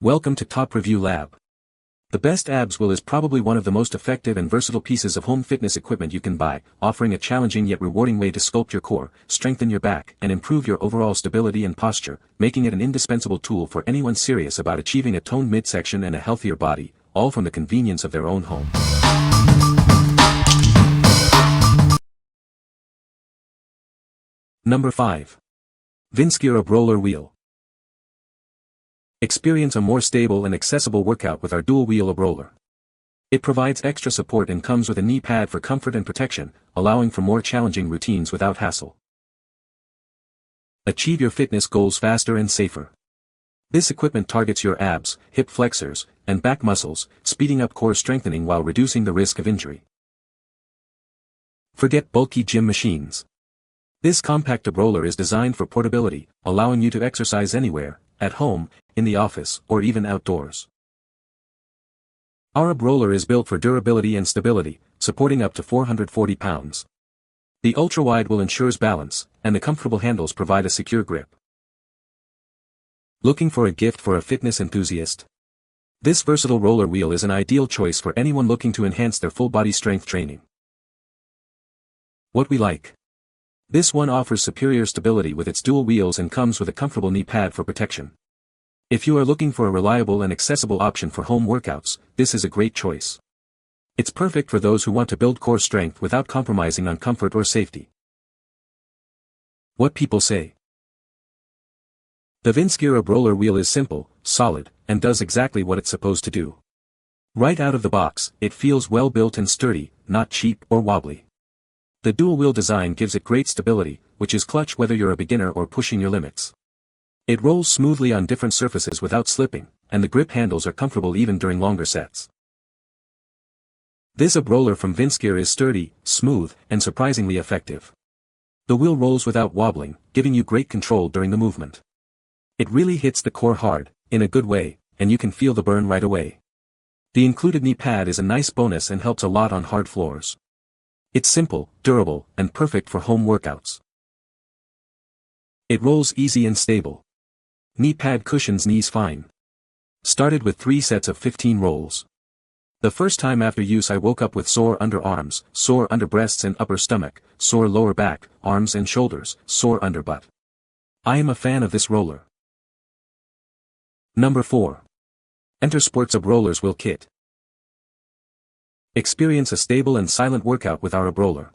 Welcome to Top Review Lab. The best abs wheel is probably one of the most effective and versatile pieces of home fitness equipment you can buy, offering a challenging yet rewarding way to sculpt your core, strengthen your back, and improve your overall stability and posture, making it an indispensable tool for anyone serious about achieving a toned midsection and a healthier body, all from the convenience of their own home. Number 5. Vinsguir Ab Roller Wheel. Experience a more stable and accessible workout with our dual-wheel ab roller. It provides extra support and comes with a knee pad for comfort and protection, allowing for more challenging routines without hassle. Achieve your fitness goals faster and safer. This equipment targets your abs, hip flexors, and back muscles, speeding up core strengthening while reducing the risk of injury. Forget bulky gym machines. This compact ab roller is designed for portability, allowing you to exercise anywhere, at home, in the office, or even outdoors. Our ab roller is built for durability and stability, supporting up to 440 pounds. The ultra-wide wheel ensures balance, and the comfortable handles provide a secure grip. Looking for a gift for a fitness enthusiast? This versatile roller wheel is an ideal choice for anyone looking to enhance their full-body strength training. What we like. This one offers superior stability with its dual wheels and comes with a comfortable knee pad for protection. If you are looking for a reliable and accessible option for home workouts, this is a great choice. It's perfect for those who want to build core strength without compromising on comfort or safety. What people say. The Vinsguir Ab Roller Wheel is simple, solid, and does exactly what it's supposed to do. Right out of the box, it feels well built and sturdy, not cheap or wobbly. The dual-wheel design gives it great stability, which is clutch whether you're a beginner or pushing your limits. It rolls smoothly on different surfaces without slipping, and the grip handles are comfortable even during longer sets. This ab roller from Vinsguir is sturdy, smooth, and surprisingly effective. The wheel rolls without wobbling, giving you great control during the movement. It really hits the core hard, in a good way, and you can feel the burn right away. The included knee pad is a nice bonus and helps a lot on hard floors. It's simple, durable, and perfect for home workouts. It rolls easy and stable. Knee pad cushions knees fine. Started with 3 sets of 15 rolls. The first time after use I woke up with sore underarms, sore under breasts and upper stomach, sore lower back, arms and shoulders, sore under butt. I am a fan of this roller. Number 4. Entersports Ab Rollers Wheel Kit. Experience a stable and silent workout with our ab roller.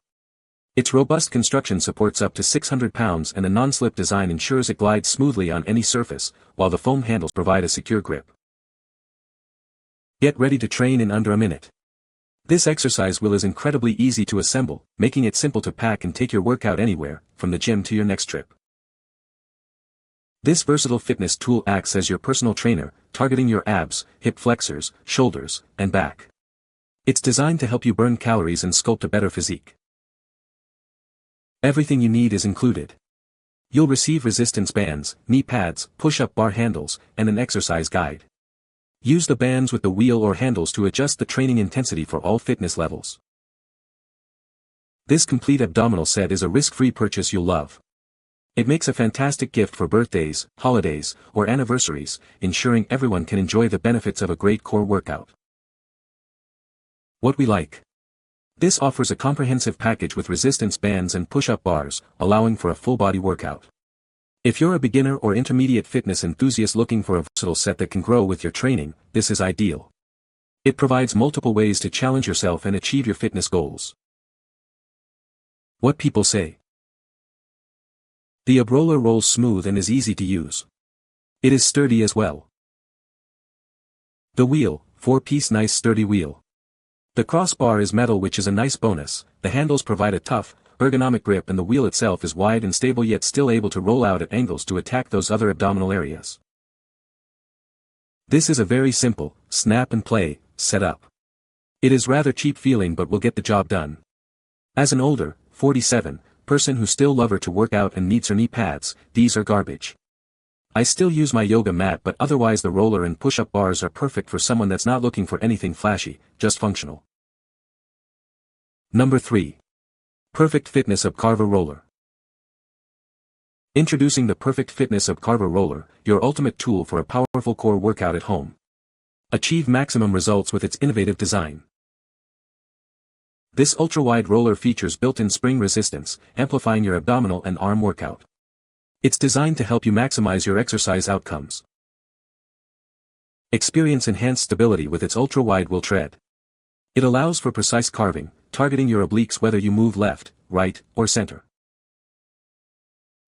Its robust construction supports up to 600 pounds and a non-slip design ensures it glides smoothly on any surface, while the foam handles provide a secure grip. Get ready to train in under a minute. This exercise wheel is incredibly easy to assemble, making it simple to pack and take your workout anywhere, from the gym to your next trip. This versatile fitness tool acts as your personal trainer, targeting your abs, hip flexors, shoulders, and back. It's designed to help you burn calories and sculpt a better physique. Everything you need is included. You'll receive resistance bands, knee pads, push-up bar handles, and an exercise guide. Use the bands with the wheel or handles to adjust the training intensity for all fitness levels. This complete abdominal set is a risk-free purchase you'll love. It makes a fantastic gift for birthdays, holidays, or anniversaries, ensuring everyone can enjoy the benefits of a great core workout. What we like. This offers a comprehensive package with resistance bands and push-up bars, allowing for a full-body workout. If you're a beginner or intermediate fitness enthusiast looking for a versatile set that can grow with your training, this is ideal. It provides multiple ways to challenge yourself and achieve your fitness goals. What people say. The ab roller rolls smooth and is easy to use. It is sturdy as well. The wheel, 4-piece nice sturdy wheel. The crossbar is metal, which is a nice bonus. The handles provide a tough, ergonomic grip and the wheel itself is wide and stable yet still able to roll out at angles to attack those other abdominal areas. This is a very simple, snap and play, setup. It is rather cheap feeling but will get the job done. As an older, 47, person who still loves her to work out and needs her knee pads, these are garbage. I still use my yoga mat but otherwise the roller and push-up bars are perfect for someone that's not looking for anything flashy, just functional. Number 3. Perfect Fitness Ab Carver Roller. Introducing the perfect fitness of Carver roller, your ultimate tool for a powerful core workout at home. Achieve maximum results with its innovative design. This ultra-wide roller features built-in spring resistance, amplifying your abdominal and arm workout. It's designed to help you maximize your exercise outcomes. Experience enhanced stability with its ultra-wide wheel tread. It allows for precise carving, targeting your obliques whether you move left, right, or center.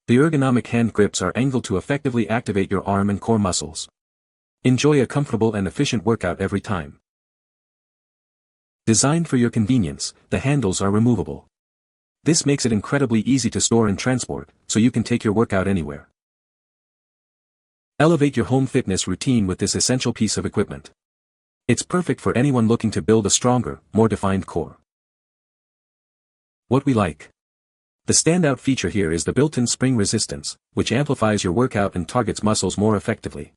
The ergonomic hand grips are angled to effectively activate your arm and core muscles. Enjoy a comfortable and efficient workout every time. Designed for your convenience, the handles are removable. This makes it incredibly easy to store and transport, so you can take your workout anywhere. Elevate your home fitness routine with this essential piece of equipment. It's perfect for anyone looking to build a stronger, more defined core. What we like. The standout feature here is the built-in spring resistance, which amplifies your workout and targets muscles more effectively.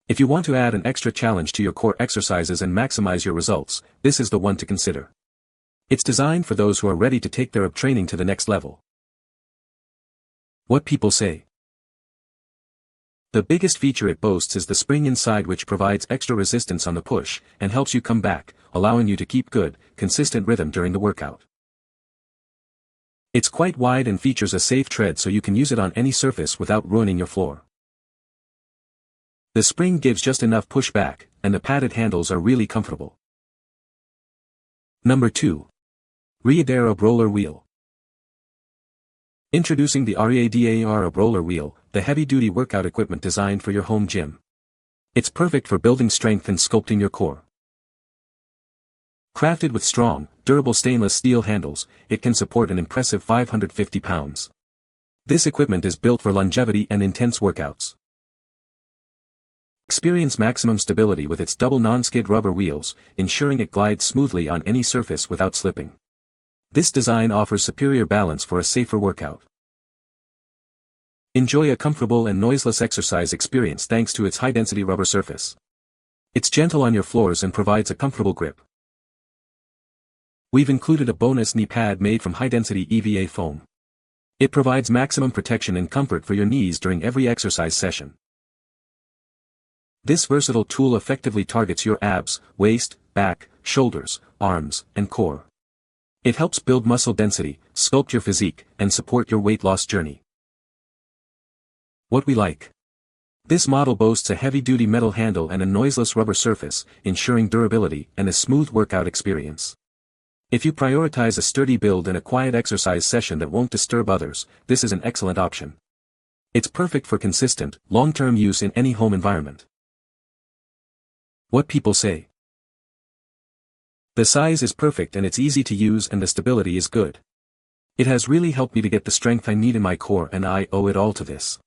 If you want to add an extra challenge to your core exercises and maximize your results, this is the one to consider. It's designed for those who are ready to take their training to the next level. What people say. The biggest feature it boasts is the spring inside, which provides extra resistance on the push, and helps you come back, allowing you to keep good, consistent rhythm during the workout. It's quite wide and features a safe tread so you can use it on any surface without ruining your floor. The spring gives just enough pushback, and the padded handles are really comfortable. Number 2. READAEER Roller Wheel. Introducing the READAEER Roller Wheel, the heavy-duty workout equipment designed for your home gym. It's perfect for building strength and sculpting your core. Crafted with strong, durable stainless steel handles, it can support an impressive 550 pounds. This equipment is built for longevity and intense workouts. Experience maximum stability with its double non-skid rubber wheels, ensuring it glides smoothly on any surface without slipping. This design offers superior balance for a safer workout. Enjoy a comfortable and noiseless exercise experience thanks to its high-density rubber surface. It's gentle on your floors and provides a comfortable grip. We've included a bonus knee pad made from high-density EVA foam. It provides maximum protection and comfort for your knees during every exercise session. This versatile tool effectively targets your abs, waist, back, shoulders, arms, and core. It helps build muscle density, sculpt your physique, and support your weight loss journey. What we like. This model boasts a heavy-duty metal handle and a noiseless rubber surface, ensuring durability and a smooth workout experience. If you prioritize a sturdy build and a quiet exercise session that won't disturb others, this is an excellent option. It's perfect for consistent, long-term use in any home environment. What people say. The size is perfect and it's easy to use and the stability is good. It has really helped me to get the strength I need in my core, and I owe it all to this.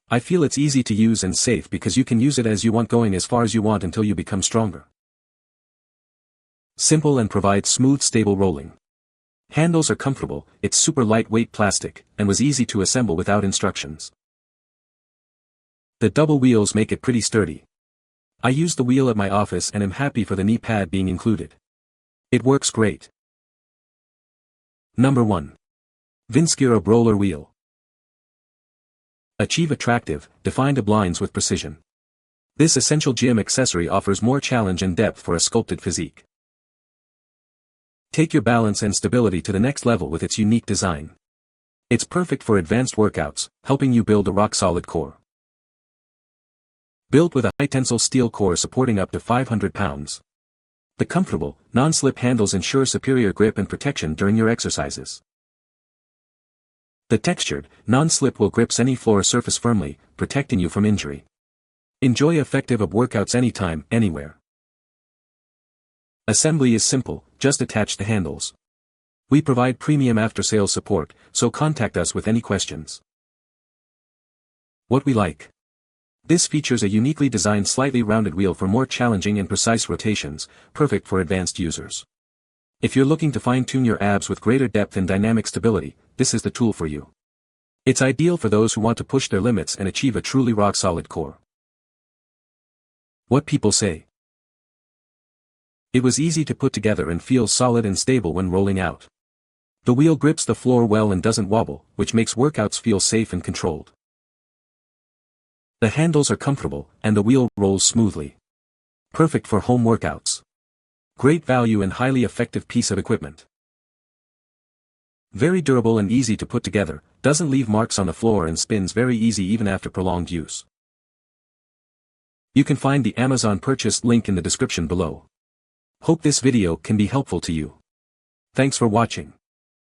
I feel it's easy to use and safe because you can use it as you want, going as far as you want until you become stronger. Simple and provides smooth, stable rolling. Handles are comfortable, it's super lightweight plastic, and was easy to assemble without instructions. The double wheels make it pretty sturdy. I use the wheel at my office and am happy for the knee pad being included. It works great. Number 1. Vinsguir Roller Wheel. Achieve attractive, defined ablines with precision. This essential gym accessory offers more challenge and depth for a sculpted physique. Take your balance and stability to the next level with its unique design. It's perfect for advanced workouts, helping you build a rock-solid core. Built with a high-tensile steel core supporting up to 500 pounds. The comfortable, non-slip handles ensure superior grip and protection during your exercises. The textured, non-slip will grips any floor surface firmly, protecting you from injury. Enjoy effective workouts anytime, anywhere. Assembly is simple, just attach the handles. We provide premium after-sales support, so contact us with any questions. What we like. This features a uniquely designed slightly rounded wheel for more challenging and precise rotations, perfect for advanced users. If you're looking to fine-tune your abs with greater depth and dynamic stability, this is the tool for you. It's ideal for those who want to push their limits and achieve a truly rock-solid core. What people say. It was easy to put together and feels solid and stable when rolling out. The wheel grips the floor well and doesn't wobble, which makes workouts feel safe and controlled. The handles are comfortable, and the wheel rolls smoothly. Perfect for home workouts. Great value and highly effective piece of equipment. Very durable and easy to put together, doesn't leave marks on the floor and spins very easy even after prolonged use. You can find the Amazon purchase link in the description below. Hope this video can be helpful to you. Thanks for watching.